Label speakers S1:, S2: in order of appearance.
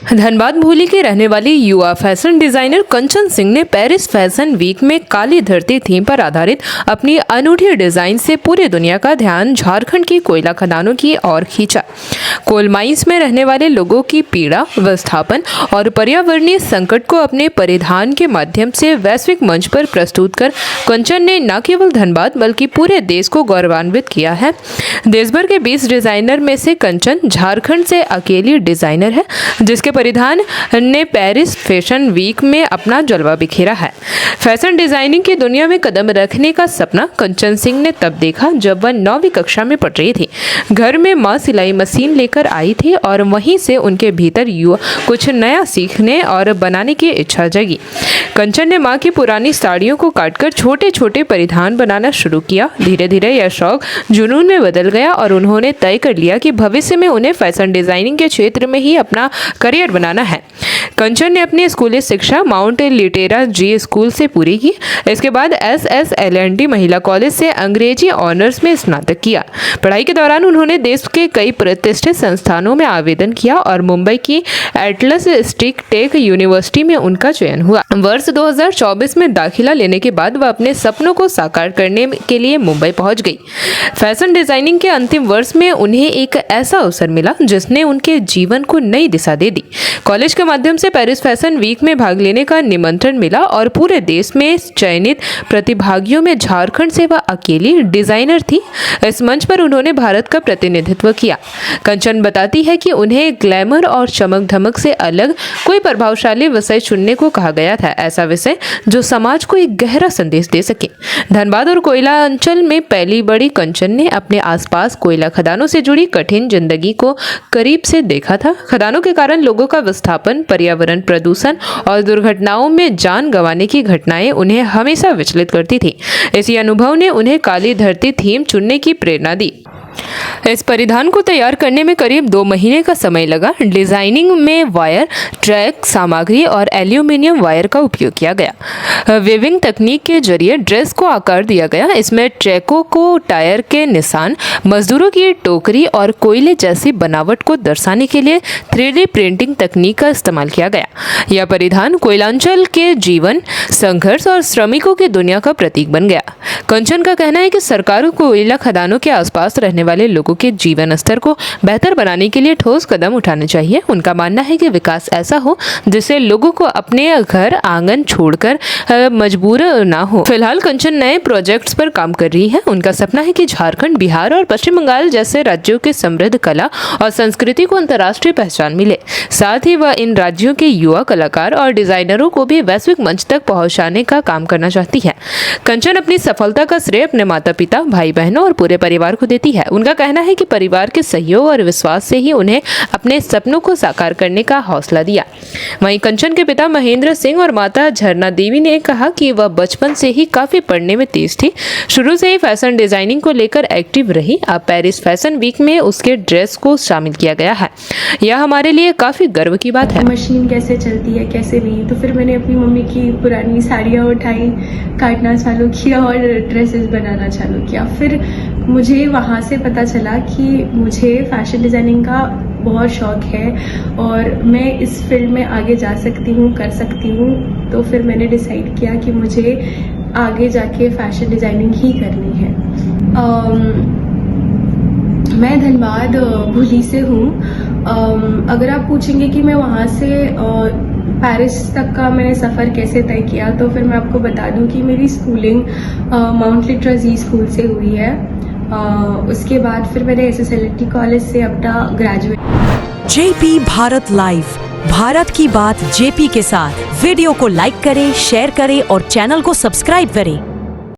S1: धनबाद भूली की रहने वाली युवा फैशन डिजाइनर कंचन सिंह ने पेरिस फैशन वीक में काली धरती थीम पर आधारित अपनी अनूठी डिजाइन से पूरी दुनिया का ध्यान झारखंड की कोयला खदानों की ओर खींचा। कोल माइंस में रहने वाले लोगों की पीड़ा, विस्थापन और पर्यावरणीय संकट को अपने परिधान के माध्यम से वैश्विक मंच पर प्रस्तुत कर कंचन ने न केवल धनबाद बल्कि पूरे देश को गौरवान्वित किया है। देश भर के 20 डिजाइनर में से कंचन झारखंड से अकेली डिजाइनर है जिसके परिधान ने पेरिस फैशन वीक में अपना जलवा बिखेरा है। फैशन डिजाइनिंग की दुनिया में कदम रखने का सपना कंचन सिंह ने तब देखा जब वह 9वीं कक्षा में पढ़ रही थी। घर में मां सिलाई मशीन लेकर आई थी और वहीं से उनके भीतर कुछ नया सीखने और बनाने की इच्छा जगी। कंचन ने मां की पुरानी साड़ियों को काटकर छोटे छोटे परिधान बनाना शुरू किया। धीरे धीरे यह शौक जुनून में बदल गया और उन्होंने तय कर लिया कि भविष्य में उन्हें फैशन डिजाइनिंग के क्षेत्र में ही अपना करियर बनाना है। कंचन ने अपनी स्कूली शिक्षा माउंट लिटेरा जी स्कूल से पूरी की। इसके बाद SSLND महिला कॉलेज से अंग्रेजी ऑनर्स में स्नातक किया। पढ़ाई के दौरान उन्होंने देश के कई प्रतिष्ठित संस्थानों में आवेदन किया और मुंबई की एटलस स्टिक टेक यूनिवर्सिटी में उनका चयन हुआ। वर्ष 2024 में दाखिला लेने के बाद वह अपने सपनों को साकार करने के लिए मुंबई पहुंच गई। फैशन डिजाइनिंग के अंतिम वर्ष में उन्हें एक ऐसा अवसर मिला जिसने उनके जीवन को नई दिशा दे दी। कॉलेज के माध्यम से पेरिस फैशन वीक में भाग लेने का निमंत्रण मिला और पूरे देश में चयनित प्रतिभागियों में झारखंड से वह अकेली डिजाइनर थी। इस मंच पर उन्होंने भारत का प्रतिनिधित्व किया। कंचन बताती है कि उन्हें ग्लैमर और चमक धमक से अलग कोई प्रभावशाली विषय चुनने को कहा गया था, ऐसा विषय जो समाज को एक गहरा संदेश दे सके। धनबाद और कोयला अंचल में पहली बड़ी कंचन ने अपने आसपास कोयला खदानों से जुड़ी कठिन जिंदगी को करीब से देखा था। खदानों के कारण लोगों का विस्थापन, पर्यावरण प्रदूषण और दुर्घटनाओं में जान गंवाने की घटनाएं उन्हें हमेशा विचलित करती थी। इसी अनुभव ने उन्हें काली धरती थीम चुनने की प्रेरणा दी। इस परिधान को तैयार करने में करीब 2 महीने का समय लगा। डिजाइनिंग में वायर, ट्रैक सामग्री और एल्यूमिनियम वायर का उपयोग किया गया। वेविंग तकनीक के जरिए ड्रेस को आकार दिया गया। इसमें ट्रैकों को टायर के निशान, मजदूरों की टोकरी और कोयले जैसी बनावट को दर्शाने के लिए 3D प्रिंटिंग तकनीक का इस्तेमाल किया गया। यह परिधान कोयलांचल के जीवन, संघर्ष और श्रमिकों की दुनिया का प्रतीक बन गया। कंचन का कहना है कि सरकार को कोयला खदानों के आसपास रहने वाले लोगों के जीवन स्तर को बेहतर बनाने के लिए ठोस कदम उठाने चाहिए। उनका मानना है कि विकास ऐसा हो जिससे लोगों को अपने घर आंगन छोड़कर मजबूर ना हो। फिलहाल कंचन नए प्रोजेक्ट्स पर काम कर रही है। उनका सपना है कि झारखंड, बिहार और पश्चिम बंगाल जैसे राज्यों के समृद्ध कला और संस्कृति को अंतर्राष्ट्रीय पहचान मिले। साथ ही वह इन राज्यों के युवा कलाकार और डिजाइनरों को भी वैश्विक मंच तक पहुंचाने का काम करना चाहती है। कंचन अपनी सफलता का श्रेय अपने माता पिता, भाई बहनों और पूरे परिवार को देती है। उनका कहना है कि परिवार के सहयोग और विश्वास से ही उन्हें अपने सपनों को साकार करने का हौसला दिया। वहीं कंचन के पिता महेंद्र सिंह और माता झरना देवी ने कहा कि वह बचपन से ही काफी पढ़ने में तेज थी। शुरू से ही फैशन डिजाइनिंग को लेकर एक्टिव रही। अब पेरिस फैशन वीक में उसके ड्रेस को शामिल किया गया है। यह हमारे लिए काफी गर्व की बात है।
S2: मशीन कैसे चलती है, कैसे नहीं, तो फिर मैंने अपनी मम्मी की पुरानी साड़ियाँ उठाई, काटना चालू किया और ड्रेसेस बनाना चालू किया। फिर मुझे वहाँ से पता चला कि मुझे फैशन डिज़ाइनिंग का बहुत शौक है और मैं इस फील्ड में आगे जा सकती हूँ, कर सकती हूँ। तो फिर मैंने डिसाइड किया कि मुझे आगे जाके फैशन डिज़ाइनिंग ही करनी है। मैं धनबाद भूली से हूँ। अगर आप पूछेंगे कि मैं वहाँ से पेरिस तक का मैंने सफ़र कैसे तय किया, तो फिर मैं आपको बता दूं कि मेरी स्कूलिंग माउंट लिटेरा जी स्कूल से हुई है। उसके बाद फिर मैंने SSLND कॉलेज से अपना graduate.
S3: JP Bharat live, Bharat की बात JP के साथ। वीडियो को लाइक करें, शेयर करें और चैनल को सब्सक्राइब करें।